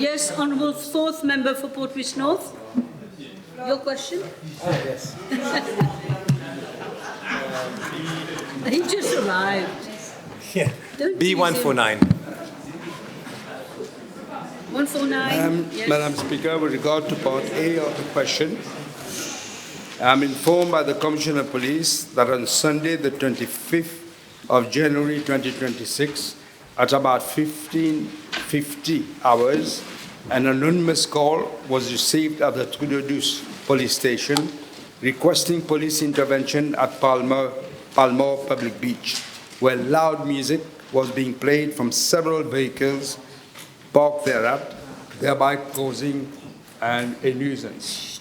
Yes, Honourable fourth member for Port Louis North. Your question? Yes. He just arrived. Yeah. B149. 149. Yes. Madam Speaker, with regard to Part A of the question, I'm informed by the Commissioner of Police that on Sunday, the 25th of January 2026, at about 15:50 hours, an anonymous call was received at the Etwareea police station requesting police intervention at Palmar Public Beach, where loud music was being played from several vehicles parked thereat, thereby causing a nuisance.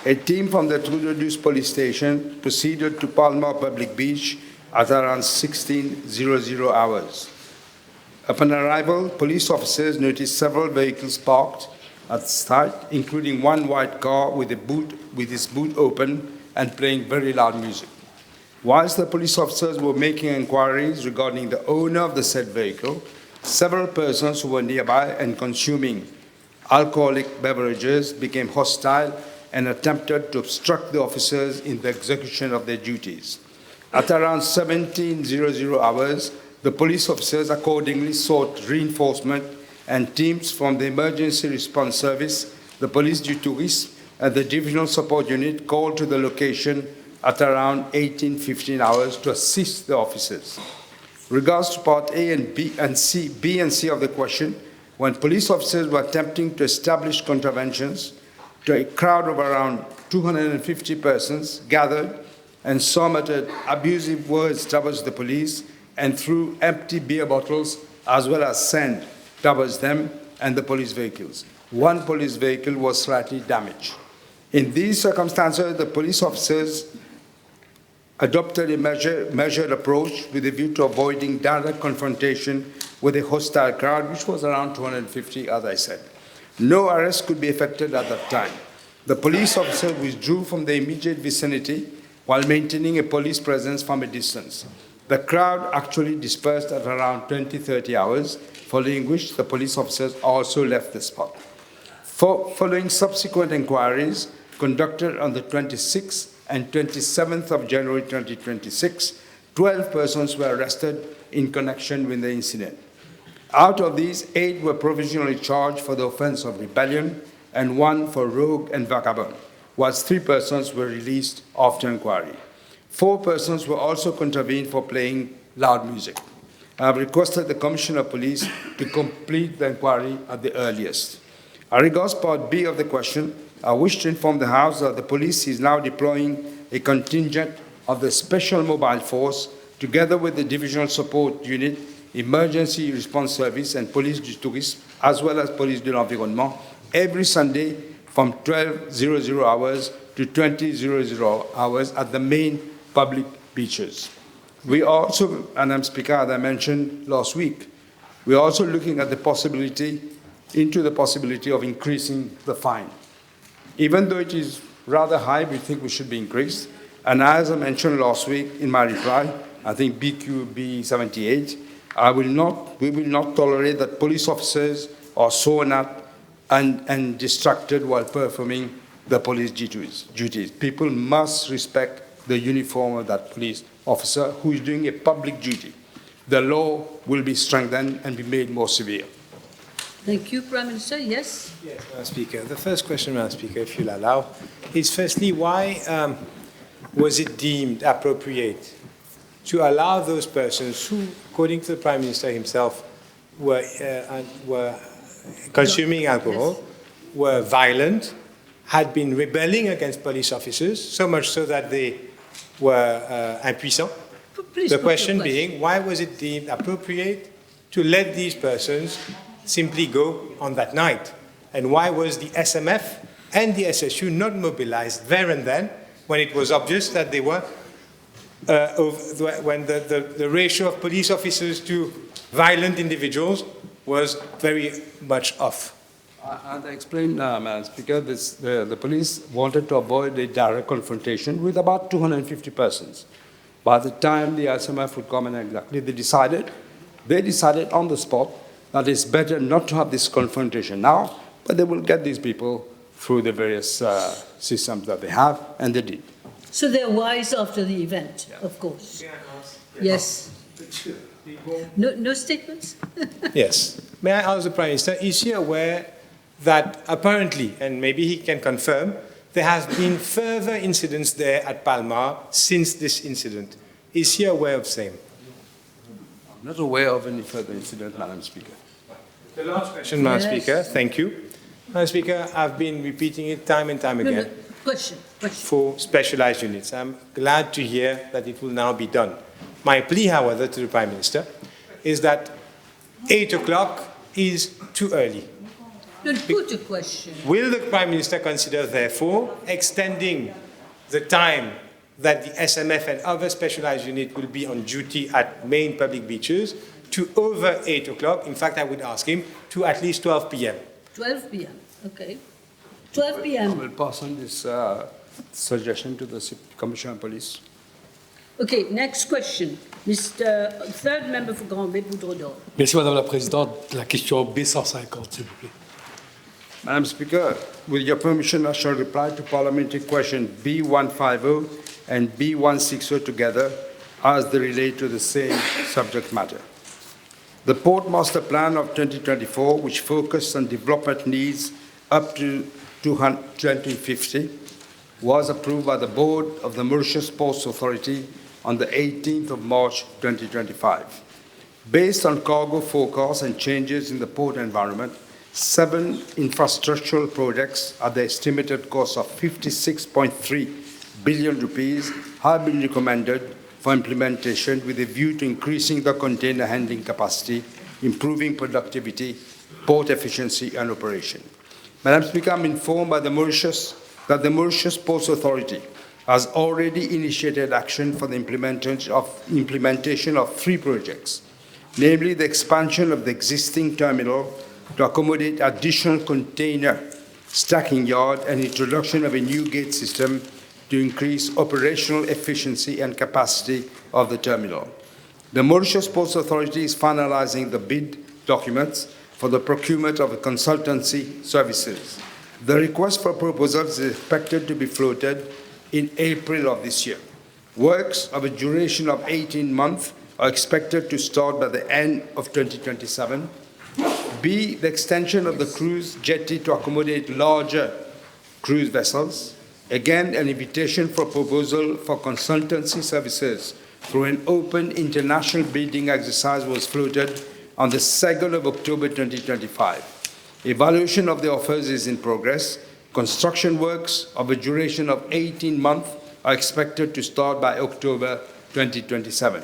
A team from the Etwareea police station proceeded to Palmar Public Beach at around 16:00 hours. Upon arrival, police officers noticed several vehicles parked at the site, including one white car with its boot open and playing very loud music. Whilst the police officers were making inquiries regarding the owner of the said vehicle, several persons who were nearby and consuming alcoholic beverages became hostile and attempted to obstruct the officers in the execution of their duties. At around 17:00 hours, the police officers accordingly sought reinforcement, and teams from the Emergency Response Service, the Police du Tourisme, and the Divisional Support Unit called to the location at around 18:15 hours to assist the officers. Regards to Part A and B and C of the question, when police officers were attempting to establish contraventions to a crowd of around 250 persons gathered, and some uttered abusive words towards the police and threw empty beer bottles as well as sand towards them and the police vehicles. One police vehicle was slightly damaged. In these circumstances, the police officers adopted a measured approach with a view to avoiding direct confrontation with a hostile crowd, which was around 250, as I said. No arrest could be effected at that time. The police officers withdrew from the immediate vicinity while maintaining a police presence from a distance. The crowd actually dispersed at around 20:30 hours, following which the police officers also left the spot. Following subsequent inquiries conducted on the 26th and 27th of January 2026, 12 persons were arrested in connection with the incident. Out of these, 8 were provisionally charged for the offense of rebellion and 1 for rogue and vagabond, whilst 3 persons were released after inquiry. 4 persons were also contravened for playing loud music. I have requested the Commissioner of Police to complete the inquiry at the earliest. As regards Part B of the question, I wish to inform the House that the police is now deploying a contingent of the Special Mobile Force, together with the Divisional Support Unit, Emergency Response Service, and Police du Tourisme, as well as Police de l'Environnement, every Sunday from 12:00 hours to 20:00 hours at the main public beaches. We also, and I'm Speaker, as I mentioned last week, we're also looking at the possibility of increasing the fine. Even though it is rather high, we think we should be increased. And as I mentioned last week in my reply, I think BQB 78, we will not tolerate that police officers are sworn at and distracted while performing the police duties. People must respect the uniform of that police officer who is doing a public duty. The law will be strengthened and be made more severe. Thank you, Prime Minister. Yes? Yes, Madam Speaker. The first question, Madam Speaker, if you'll allow, is firstly, why was it deemed appropriate to allow those persons who, according to the Prime Minister himself, were consuming alcohol, were violent, had been rebelling against police officers, so much so that they were impuissants? The question being, why was it deemed appropriate to let these persons simply go on that night? And why was the SMF and the SSU not mobilized there and then when it was obvious that they were, when the ratio of police officers to violent individuals was very much off? As I explained, Madam Speaker, the police wanted to avoid a direct confrontation with about 250 persons. By the time the SMF would come in exactly, they decided on the spot that it's better not to have this confrontation now, but they will get these people through the various systems that they have, and they did. So they're wise after the event, of course. Yes. No statements? Yes. May I ask the Prime Minister, is he aware that apparently, and maybe he can confirm, there has been further incidents there at Palmar since this incident? Is he aware of same? I'm not aware of any further incident, Madam Speaker. The last question, Madam Speaker. Thank you. Madam Speaker, I've been repeating it time and time again. Question. For specialized units. I'm glad to hear that it will now be done. My plea, however, to the Prime Minister is that 8 o'clock is too early. Put a question. Will the Prime Minister consider, therefore, extending the time that the SMF and other specialized units will be on duty at main public beaches to over 8 o'clock? In fact, I would ask him to at least 12 p.m. 12 p.m., okay. 12 p.m. I will pass on this suggestion to the Commissioner of Police. Okay, next question. Mr. Third member for Grand-Bay, Boudreau. Merci, Madame la Présidente. La question B150, s'il vous plaît. Madam Speaker, with your permission, I shall reply to parliamentary question B150 and B160 together as they relate to the same subject matter. The Port Master Plan of 2024, which focused on development needs up to 2050, was approved by the Board of the Mauritius Ports Authority on the 18th of March 2025. Based on cargo forecasts and changes in the port environment, 7 infrastructural projects at the estimated cost of 56.3 billion rupees have been recommended for implementation with a view to increasing the container handling capacity, improving productivity, port efficiency and operation. Madam Speaker, I'm informed by that the Mauritius Ports Authority has already initiated action for the implementation of 3 projects, namely the expansion of the existing terminal to accommodate additional container stacking yard and introduction of a new gate system to increase operational efficiency and capacity of the terminal. The Mauritius Ports Authority is finalizing the bid documents for the procurement of consultancy services. The request for proposals is expected to be floated in April of this year. Works of a duration of 18 months are expected to start by the end of 2027. B, the extension of the cruise jetty to accommodate larger cruise vessels. Again, an invitation for proposal for consultancy services through an open international bidding exercise was floated on the 2nd of October 2025. Evaluation of the offers is in progress. Construction works of a duration of 18 months are expected to start by October 2027.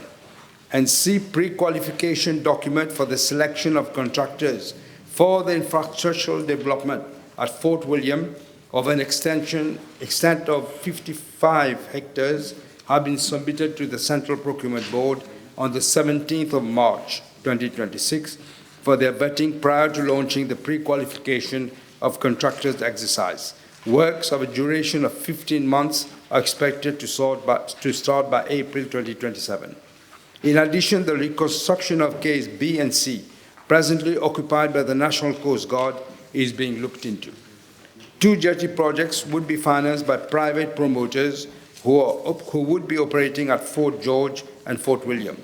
And C, pre-qualification document for the selection of contractors for the infrastructural development at Fort William of an extent of 55 hectares have been submitted to the Central Procurement Board on the 17th of March 2026 for their vetting prior to launching the pre-qualification of contractors exercise. Works of a duration of 15 months are expected to start by April 2027. In addition, the reconstruction of case B and C, presently occupied by the National Coast Guard, is being looked into. 2 jetty projects would be financed by private promoters who would be operating at Fort George and Fort William.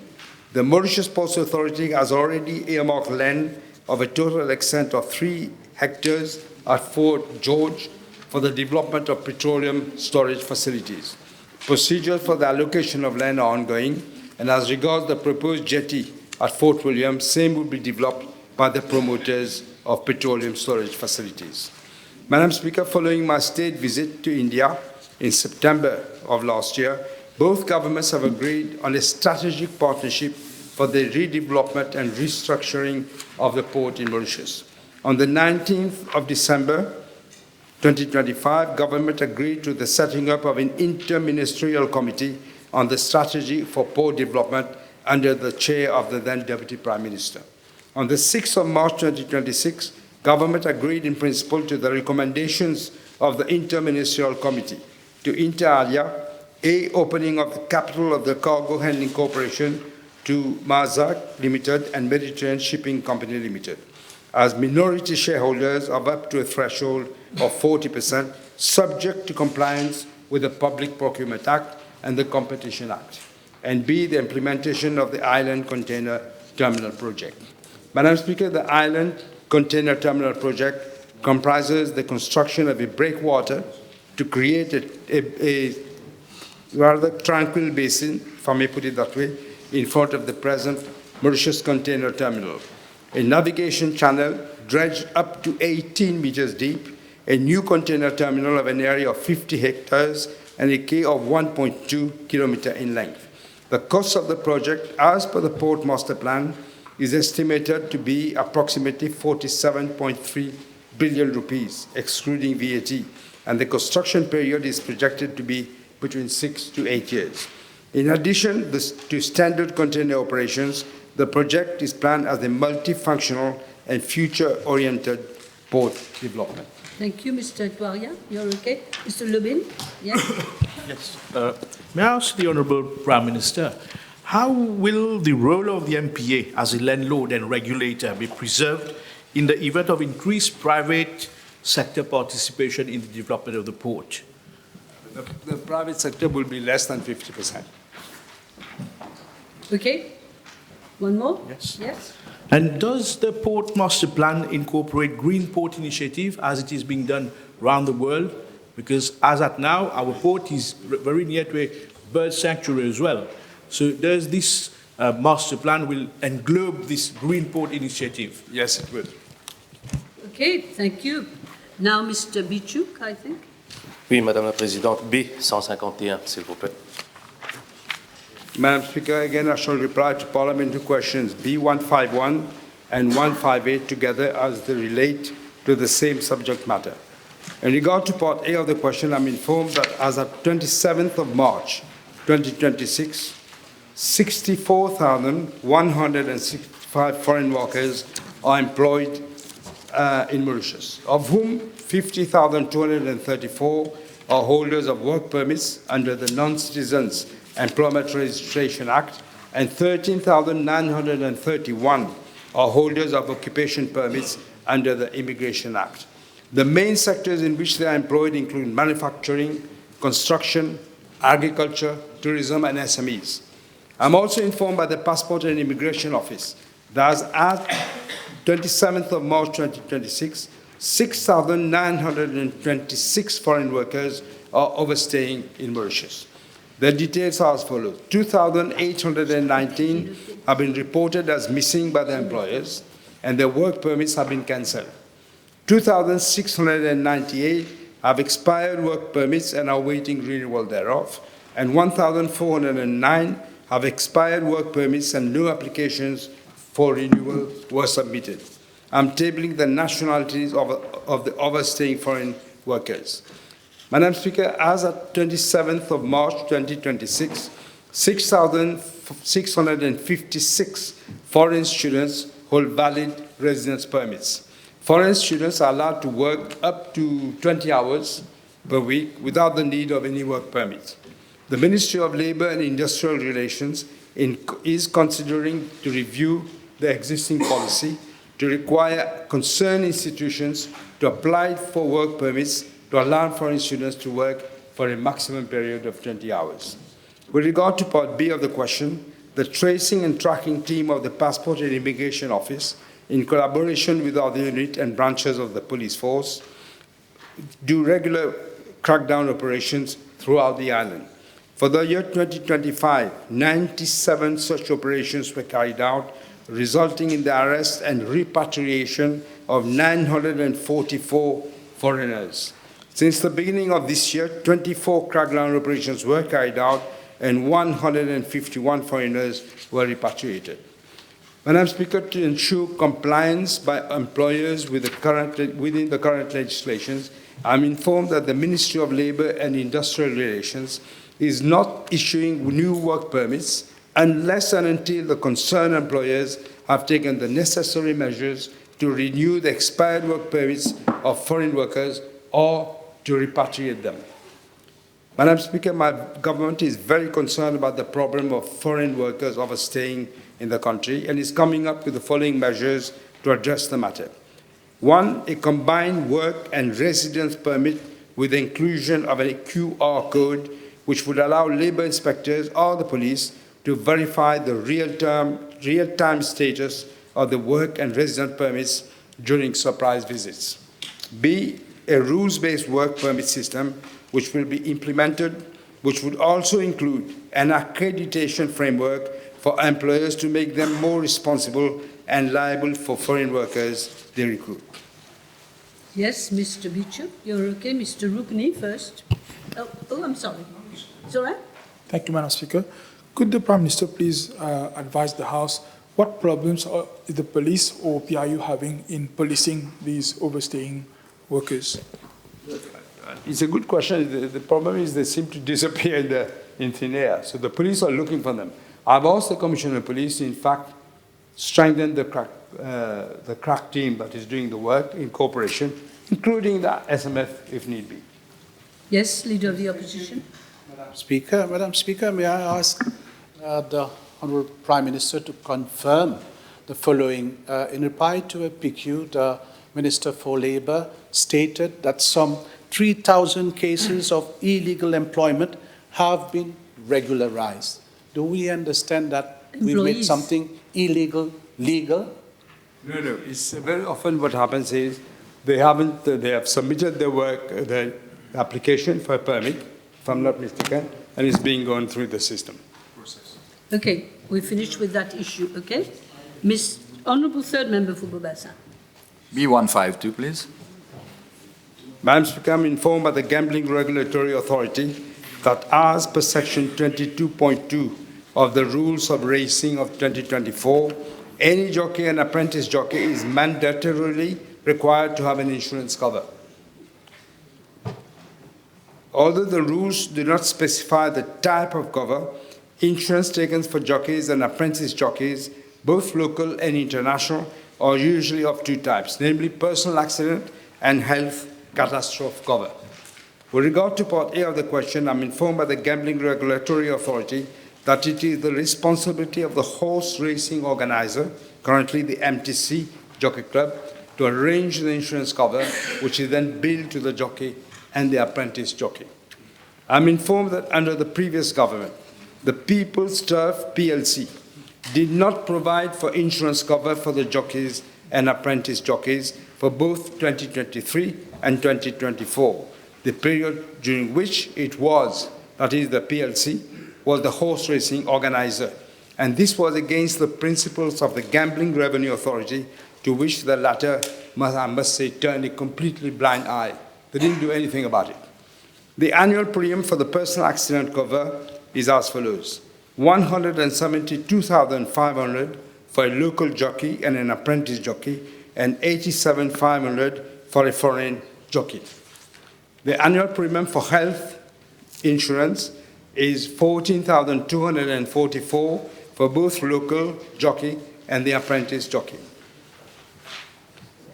The Mauritius Ports Authority has already earmarked land of a total extent of 3 hectares at Fort George for the development of petroleum storage facilities. Procedures for the allocation of land are ongoing, and as regards the proposed jetty at Fort William, same will be developed by the promoters of petroleum storage facilities. Madam Speaker, following my state visit to India in September of last year, both governments have agreed on a strategic partnership for the redevelopment and restructuring of the port in Mauritius. On the 19th of December 2025, government agreed to the setting up of an interministerial committee on the strategy for port development under the chair of the then Deputy Prime Minister. On the 6th of March 2026, government agreed in principle to the recommendations of the interministerial committee to inter alia, A, opening of the capital of the Cargo Handling Corporation to Mazak Limited and Mediterranean Shipping Company Limited as minority shareholders of up to a threshold of 40%, subject to compliance with the Public Procurement Act and the Competition Act, and B, the implementation of the Island Container Terminal Project. Madam Speaker, the Island Container Terminal Project comprises the construction of a breakwater to create a rather tranquil basin, if I may put it that way, in front of the present Mauritius Container Terminal. A navigation channel dredged up to 18 meters deep, a new container terminal of an area of 50 hectares, and a quay of 1.2 kilometers in length. The cost of the project, as per the Port Master Plan, is estimated to be approximately 47.3 billion rupees, excluding VAT, and the construction period is projected to be between 6 to 8 years. In addition to standard container operations, the project is planned as a multifunctional and future-oriented port development. Thank you, Mr. Etwareea. You're okay? Mr. Lubin? Yes? Yes. May I ask the Honourable Prime Minister, how will the role of the MPA as a landlord and regulator be preserved in the event of increased private sector participation in the development of the port? The private sector will be less than 50%. Okay. One more? Yes. Yes? And does the Port Master Plan incorporate Green Port Initiative as it is being done around the world? Because as at now, our port is very near to a bird sanctuary as well. So does this master plan will englobe this Green Port Initiative? Yes, it will. Okay, thank you. Now, Mr. Beechook, I think. Oui, Madame la Présidente. B151, s'il vous plaît. Madam Speaker, again, I shall reply to parliamentary questions B151 and 158 together as they relate to the same subject matter. In regard to Part A of the question, I'm informed that as of 27th of March 2026, 64,165 foreign workers are employed in Mauritius, of whom 50,234 are holders of work permits under the Non-Citizens Employment Registration Act, and 13,931 are holders of occupation permits under the Immigration Act. The main sectors in which they are employed include manufacturing, construction, agriculture, tourism, and SMEs. I'm also informed by the Passport and Immigration Office that as at 27th of March 2026, 6,926 foreign workers are overstaying in Mauritius. The details are as follows. 2,819 have been reported as missing by their employers, and their work permits have been cancelled. 2,698 have expired work permits and are awaiting renewal thereof, and 1,409 have expired work permits and no applications for renewal were submitted. I'm tabling the nationalities of the overstaying foreign workers. Madam Speaker, as at 27th of March 2026, 6,656 foreign students hold valid residence permits. Foreign students are allowed to work up to 20 hours per week without the need of any work permit. The Ministry of Labour and Industrial Relations is considering to review the existing policy to require concerned institutions to apply for work permits to allow foreign students to work for a maximum period of 20 hours. With regard to Part B of the question, the tracing and tracking team of the Passport and Immigration Office, in collaboration with other units and branches of the police force, do regular crackdown operations throughout the island. For the year 2025, 97 such operations were carried out, resulting in the arrest and repatriation of 944 foreigners. Since the beginning of this year, 24 crackdown operations were carried out and 151 foreigners were repatriated. Madam Speaker, to ensure compliance by employers with within the current legislations, I'm informed that the Ministry of Labour and Industrial Relations is not issuing new work permits unless and until the concerned employers have taken the necessary measures to renew the expired work permits of foreign workers or to repatriate them. Madam Speaker, my government is very concerned about the problem of foreign workers overstaying in the country and is coming up with the following measures to address the matter. One, a combined work and residence permit with the inclusion of a QR code which would allow labor inspectors or the police to verify the real-time status of the work and residence permits during surprise visits. B, a rules-based work permit system which will be implemented, which would also include an accreditation framework for employers to make them more responsible and liable for foreign workers they recruit. Yes, Mr. Beechook, you're okay. Mr. Rukni first. Oh, I'm sorry. It's all right? Thank you, Madam Speaker. Could the Prime Minister please advise the House what problems is the police or PIU having in policing these overstaying workers? It's a good question. The problem is they seem to disappear in thin air. So the police are looking for them. I've asked the Commissioner of Police to, in fact, strengthen the crack team that is doing the work in cooperation, including the SMF if need be. Yes, Leader of the Opposition. Madam Speaker, may I ask the Honourable Prime Minister to confirm the following. In reply to a PQ, the Minister for Labour stated that some 3,000 cases of illegal employment have been regularized. Do we understand that we made something illegal legal? No. It's very often what happens is they have submitted their work, their application for a permit, if I'm not mistaken, and it's being gone through the system. Okay, we finished with that issue, okay? Miss Honourable Third Member for Babajee. B152, please. Madam Speaker, I'm informed by the Gambling Regulatory Authority that as per Section 22.2 of the Rules of Racing of 2024, any jockey and apprentice jockey is mandatorily required to have an insurance cover. Although the rules do not specify the type of cover, insurance taken for jockeys and apprentice jockeys, both local and international, are usually of two types, namely personal accident and health catastrophe cover. With regard to Part A of the question, I'm informed by the Gambling Regulatory Authority that it is the responsibility of the horse racing organizer, currently the MTC Jockey Club, to arrange the insurance cover, which is then billed to the jockey and the apprentice jockey. I'm informed that under the previous government, the People's Turf PLC did not provide for insurance cover for the jockeys and apprentice jockeys for both 2023 and 2024, the period during which it was, that is the PLC, was the horse racing organizer. And this was against the principles of the Gambling Revenue Authority, to which the latter, I must say, turned a completely blind eye. They didn't do anything about it. The annual premium for the personal accident cover is as follows: 172,500 for a local jockey and an apprentice jockey, and 87,500 for a foreign jockey. The annual premium for health insurance is 14,244 for both local jockey and the apprentice jockey.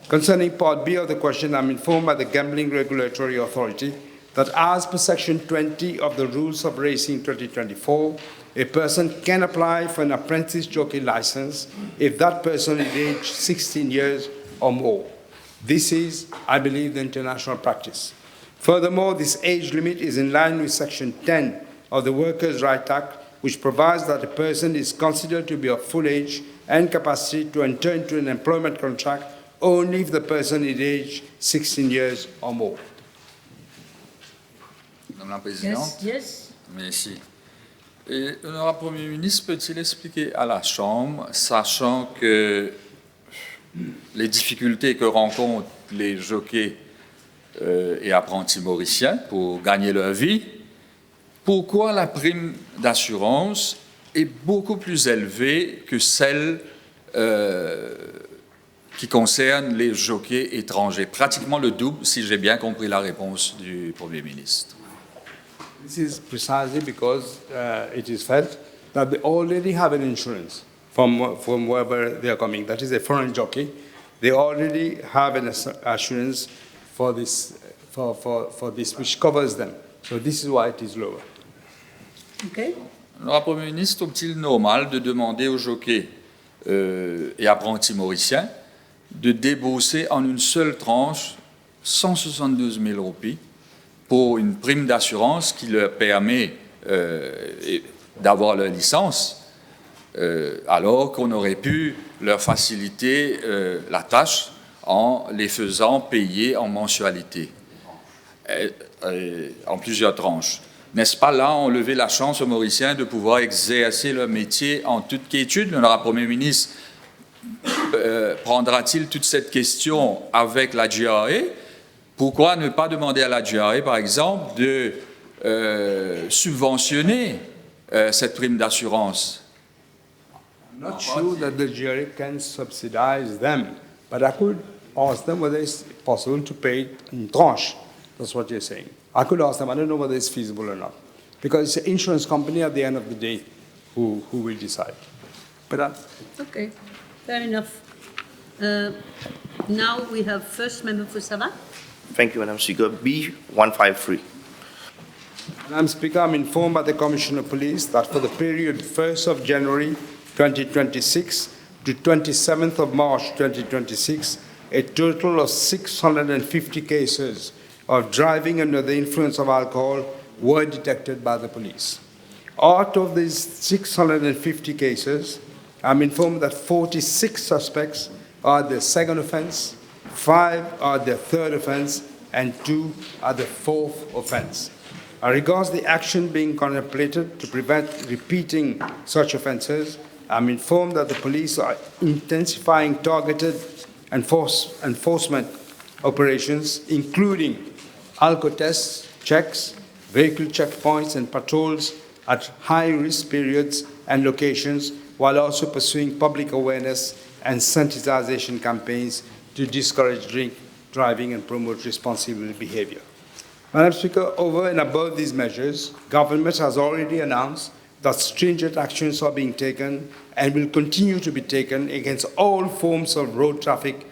Concerning Part B of the question, I'm informed by the Gambling Regulatory Authority that as per Section 20 of the Rules of Racing 2024, a person can apply for an apprentice jockey license if that person is aged 16 years or more. This is, I believe, the international practice. Furthermore, this age limit is in line with Section 10 of the Workers' Rights Act, which provides that a person is considered to be of full age and capacity to enter into an employment contract only if the person is aged 16 years or more. Madame la Présidente. Yes. Merci. Et l'honorable Premier ministre peut-il expliquer à la Chambre, sachant que les difficultés que rencontrent les jockeys et apprentis mauriciens pour gagner leur vie, pourquoi la prime d'assurance est beaucoup plus élevée que celle qui concerne les jockeys étrangers, pratiquement le double, si j'ai bien compris la réponse du Premier ministre. This is precisely because it is felt that they already have an insurance from wherever they are coming. That is a foreign jockey. They already have an assurance for this, for this which covers them. So this is why it is lower. Okay. L'honorable Premier ministre, trouve-t-il normal de demander aux jockeys et apprentis mauriciens de débourser en une seule tranche 172 000 roupies pour une prime d'assurance qui leur permet d'avoir leur licence, alors qu'on aurait pu leur faciliter la tâche en les faisant payer en mensualité, en plusieurs tranches. N'est-ce pas là enlever la chance aux Mauriciens de pouvoir exercer leur métier en toute quiétude? L'honorable Premier ministre prendra-t-il toute cette question avec la GRA? Pourquoi ne pas demander à la GRA, par exemple, de subventionner cette prime d'assurance? I'm not sure that the GRA can subsidize them, but I could ask them whether it's possible to pay in tranche. That's what you're saying. I could ask them. I don't know whether it's feasible or not, because it's an insurance company at the end of the day who will decide. But Okay, fair enough. Now we have first member for Sabah. Thank you, Madam Speaker. B153. Madam Speaker, I'm informed by the Commissioner of Police that for the period 1st of January 2026 to 27th of March 2026, a total of 650 cases of driving under the influence of alcohol were detected by the police. Out of these 650 cases, I'm informed that 46 suspects are the second offense, 5 are the third offense, and 2 are the fourth offense. As regards the action being contemplated to prevent repeating such offenses, I'm informed that the police are intensifying targeted enforcement operations, including alcohol tests, checks, vehicle checkpoints, and patrols at high-risk periods and locations, while also pursuing public awareness and sensitization campaigns to discourage drink driving and promote responsible behavior. Madam Speaker, over and above these measures, government has already announced that stringent actions are being taken and will continue to be taken against all forms of road traffic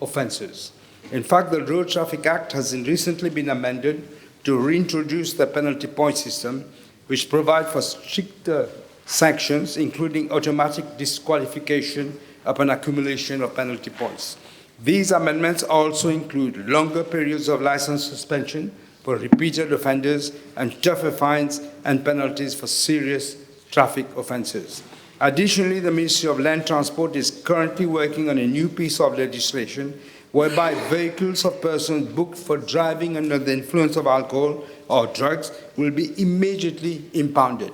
offences. In fact, the Road Traffic Act has recently been amended to reintroduce the penalty point system, which provides for stricter sanctions, including automatic disqualification upon accumulation of penalty points. These amendments also include longer periods of license suspension for repeated offenders and tougher fines and penalties for serious traffic offences. Additionally, the Ministry of Land Transport is currently working on a new piece of legislation whereby vehicles of persons booked for driving under the influence of alcohol or drugs will be immediately impounded.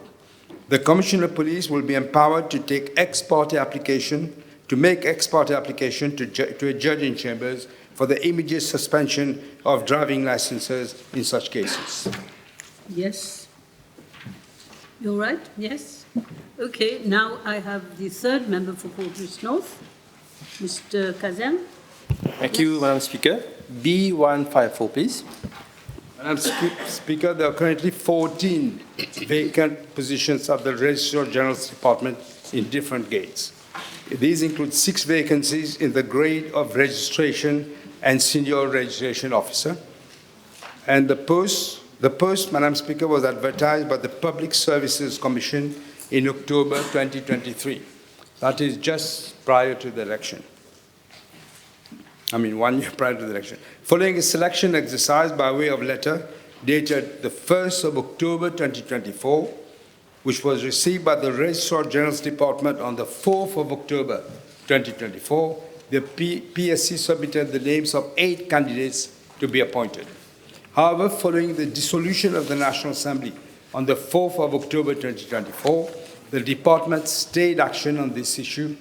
The Commissioner of Police will be empowered to take ex parte application, to make ex parte application to a judge in chambers for the immediate suspension of driving licenses in such cases. Yes. You're right? Yes? Okay, now I have the third member for Port Louis North, Mr. Kazem. Thank you, Madam Speaker. B154, please. Madam Speaker, there are currently 14 vacant positions at the Registrar General's Department in different grades. These include 6 vacancies in the grade of registration and senior registration officer. And the post, Madam Speaker, was advertised by the Public Services Commission in October 2023. That is just prior to the election. 1 year prior to the election. Following a selection exercise by way of letter dated the 1st of October 2024, which was received by the Registrar General's Department on the 4th of October 2024, the PSC submitted the names of 8 candidates to be appointed. However, following the dissolution of the National Assembly on the 4th of October 2024, the department stayed action on this issue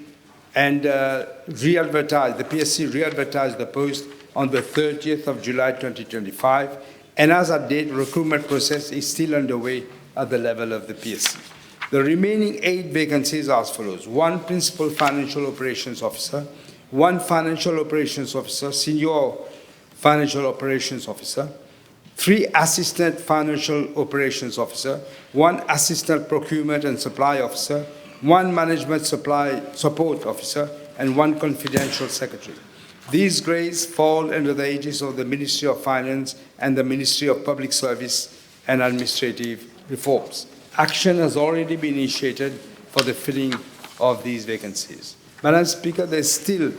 and the PSC re-advertised the post on the 30th of July 2025, and as at date, recruitment process is still underway at the level of the PSC. The remaining 8 vacancies are as follows: 1 Principal Financial Operations Officer, 1 Financial Operations Officer, Senior Financial Operations Officer, 3 Assistant Financial Operations Officer, 1 Assistant Procurement and Supply Officer, 1 Management Support Officer, and 1 Confidential Secretary. These grades fall under the aegis of the Ministry of Finance and the Ministry of Public Service and administrative reforms. Action has already been initiated for the filling of these vacancies. Madam Speaker, there's still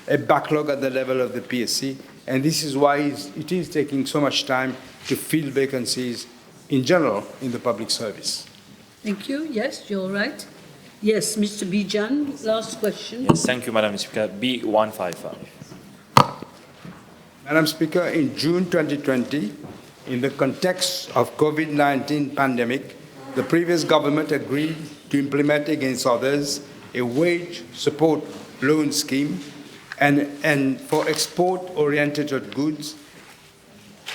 a backlog at the level of the PSC, and this is why it is taking so much time to fill vacancies in general in the public service. Thank you. Yes, you're right. Yes, Mr. Bijan, last question. Yes, thank you, Madam Speaker. B155. Madam Speaker, in June 2020, in the context of COVID-19 pandemic, the previous government agreed to implement, against others, a wage support loan scheme and for export-oriented goods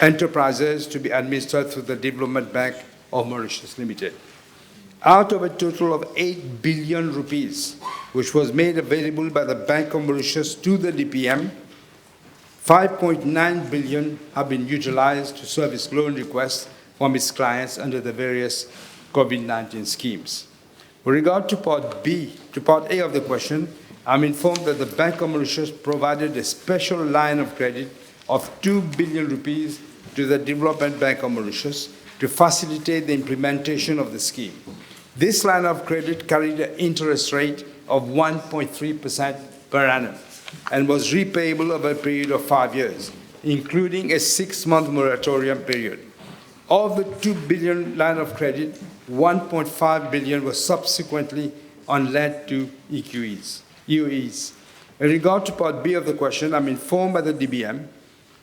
enterprises to be administered through the Development Bank of Mauritius Limited. Out of a total of 8 billion rupees, which was made available by the Bank of Mauritius to the DPM, 5.9 billion have been utilized to service loan requests from its clients under the various COVID-19 schemes. With regard to Part A of the question, I'm informed that the Bank of Mauritius provided a special line of credit of 2 billion rupees to the Development Bank of Mauritius to facilitate the implementation of the scheme. This line of credit carried an interest rate of 1.3% per annum and was repayable over a period of 5 years, including a 6-month moratorium period. Of the 2 billion line of credit, 1.5 billion was subsequently on-lent to EOEs. In regard to Part B of the question, I'm informed by the DBM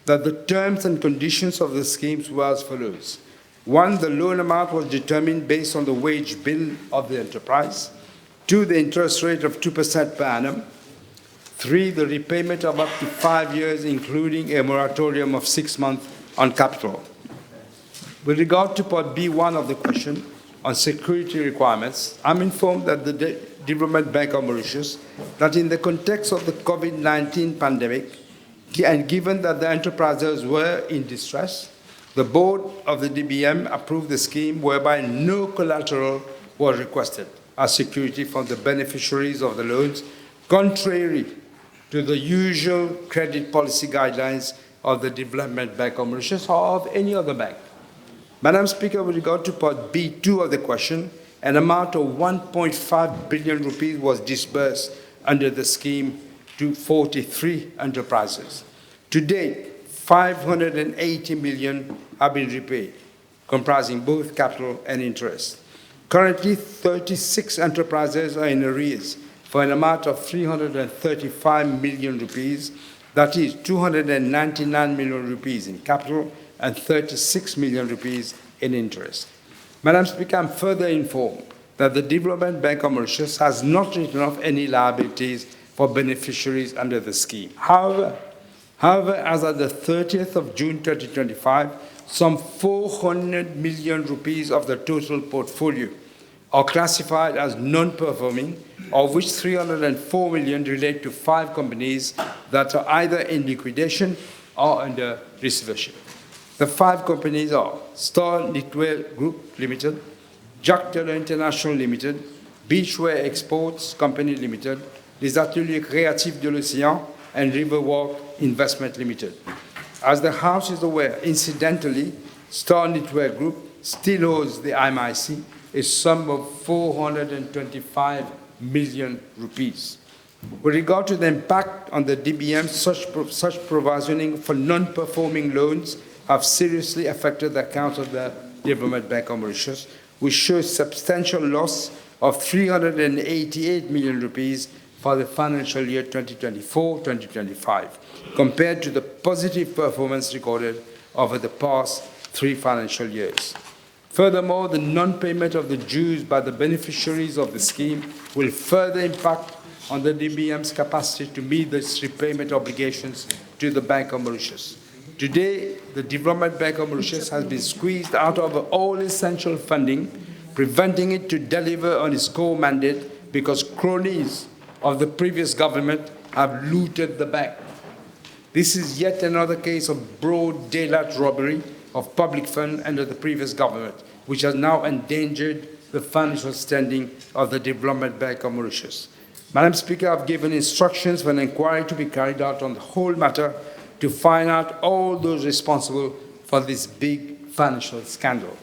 that the terms and conditions of the schemes were as follows. 1, the loan amount was determined based on the wage bill of the enterprise. 2, the interest rate of 2% per annum. 3, the repayment of up to 5 years, including a moratorium of 6 months on capital. With regard to Part B1 of the question on security requirements, I'm informed that the Development Bank of Mauritius, that in the context of the COVID-19 pandemic, and given that the enterprises were in distress, the board of the DBM approved the scheme whereby no collateral was requested as security from the beneficiaries of the loans, contrary to the usual credit policy guidelines of the Development Bank of Mauritius or of any other bank. Madam Speaker, with regard to Part B2 of the question, an amount of 1.5 billion rupees was disbursed under the scheme to 43 enterprises. To date, 580 million have been repaid, comprising both capital and interest. Currently, 36 enterprises are in arrears for an amount of 335 million rupees, that is 299 million rupees in capital and 36 million rupees in interest. Madam Speaker, I'm further informed that the Development Bank of Mauritius has not written off any liabilities for beneficiaries under the scheme. However, as of the 30th of June 2025, some 400 million rupees of the total portfolio are classified as non-performing, of which 304 million relate to 5 companies that are either in liquidation or under receivership. The 5 companies are Star Knitwear Group Limited, Jockeys International Limited, Beachwear Exports Company Limited, Les Ateliers Créatifs de l'Océan, and Riverwalk Investment Limited. As the House is aware, incidentally, Star Knitwear Group still owes the IMIC a sum of 425 million rupees. With regard to the impact on the DBM, such provisioning for non-performing loans have seriously affected the accounts of the Development Bank of Mauritius, which shows substantial loss of 388 million rupees for the financial year 2024-2025, compared to the positive performance recorded over the past 3 financial years. Furthermore, the non-payment of the dues by the beneficiaries of the scheme will further impact on the DBM's capacity to meet its repayment obligations to the Bank of Mauritius. Today, the Development Bank of Mauritius has been squeezed out of all essential funding, preventing it to deliver on its core mandate because cronies of the previous government have looted the bank. This is yet another case of broad daylight robbery of public funds under the previous government, which has now endangered the financial standing of the Development Bank of Mauritius. Madam Speaker, I've given instructions for an inquiry to be carried out on the whole matter to find out all those responsible for this big financial scandal.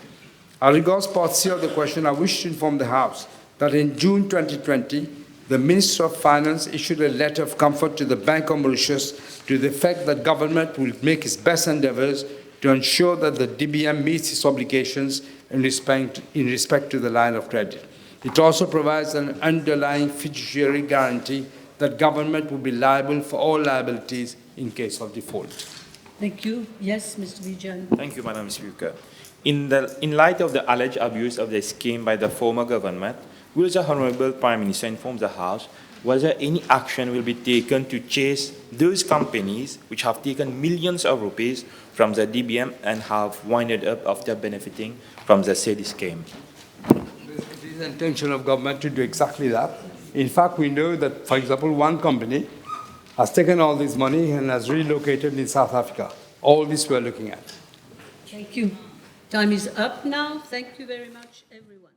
As regards part C of the question, I wish to inform the House that in June 2020, the Minister of Finance issued a letter of comfort to the Bank of Mauritius to the effect that government will make its best endeavours to ensure that the DBM meets its obligations in respect to the line of credit. It also provides an underlying fiduciary guarantee that government will be liable for all liabilities in case of default. Thank you. Yes, Mr. Vijan. Thank you, Madam Speaker. In light of the alleged abuse of the scheme by the former government, will the Honourable Prime Minister inform the House whether any action will be taken to chase those companies which have taken millions of rupees from the DBM and have winded up after benefiting from the said scheme? It is the intention of government to do exactly that. In fact, we know that, for example, one company has taken all this money and has relocated in South Africa. All this we're looking at. Thank you. Time is up now. Thank you very much, everyone.